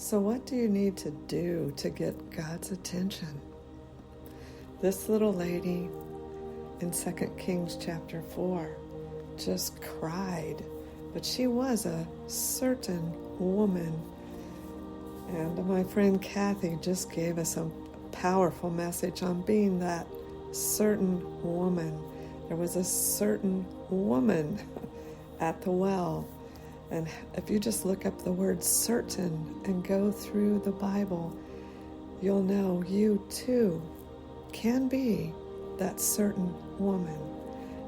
So what do you need to do to get God's attention? This little lady in 2 Kings chapter 4 just cried, but she was a certain woman. And my friend Kathy just gave us a powerful message on being that certain woman. There was a certain woman at the well. And if you just look up the word certain and go through the Bible, you'll know you too can be that certain woman.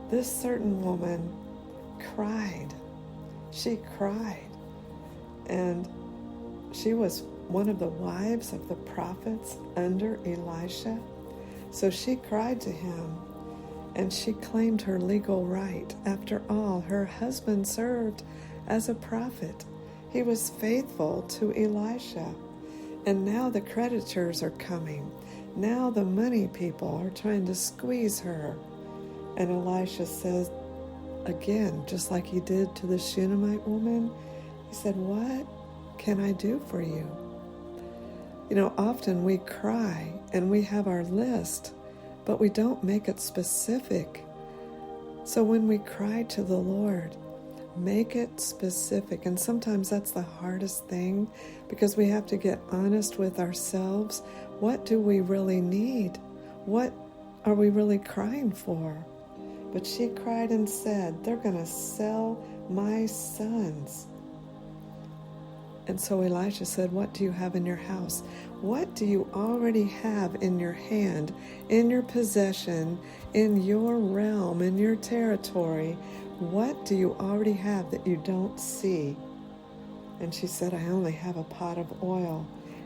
This certain woman cried. She cried. And she was one of the wives of the prophets under Elisha. So she cried to him, and she claimed her legal right. After all, her husband served as a prophet. He was faithful to Elisha. And now the creditors are coming. Now the money people are trying to squeeze her. And Elisha says, again, just like he did to the Shunammite woman, he said, "What can I do for you?" You know, often we cry and we have our list, but we don't make it specific. So when we cry to the Lord, make it specific. And sometimes that's the hardest thing, because we have to get honest with ourselves. What do we really need? What are we really crying for? But she cried and said, "They're going to sell my sons." And so Elisha said, "What do you have in your house? What do you already have in your hand, in your possession, in your realm, in your territory? What do you already have that you don't see?" And she said, "I only have a pot of oil."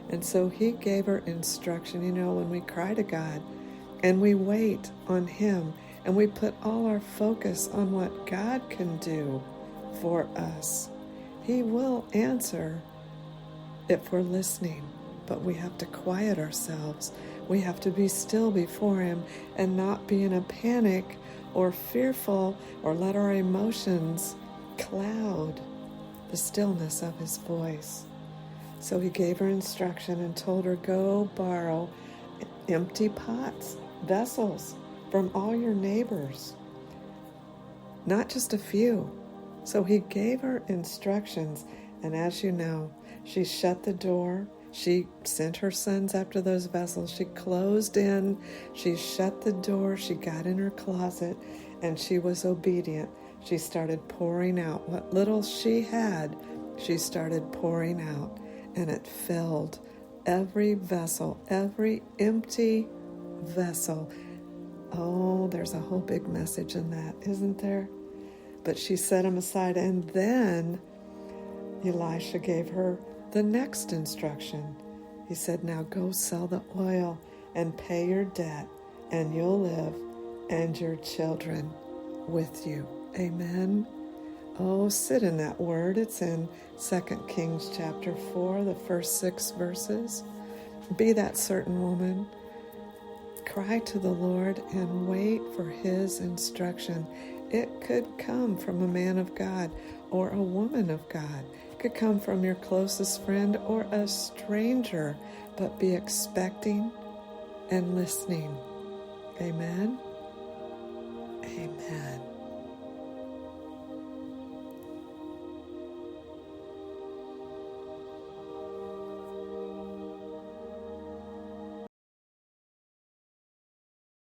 And so he gave her instruction. You know, when we cry to God and we wait on him and we put all our focus on what God can do for us, he will answer if we're listening. But we have to quiet ourselves. We have to be still before him and not be in a panic or fearful or let our emotions cloud the stillness of his voice. So he gave her instruction and told her, "Go borrow empty pots, vessels from all your neighbors, not just a few." So he gave her instructions, and as you know, she shut the door. She sent her sons after those vessels. She closed in. She shut the door. She got in her closet, and she was obedient. She started pouring out what little she had. She started pouring out, and it filled every vessel, every empty vessel. Oh, there's a whole big message in that, isn't there? But she set them aside, and then Elisha gave her the next instruction. He said, "Now go sell the oil and pay your debt, and you'll live, and your children with you." Amen. Oh, sit in that word. It's in 2 Kings chapter 4, the first 6 verses. Be that certain woman. Cry to the Lord and wait for his instruction. It could come from a man of God or a woman of God. It could come from your closest friend or a stranger, but be expecting and listening. Amen. Amen.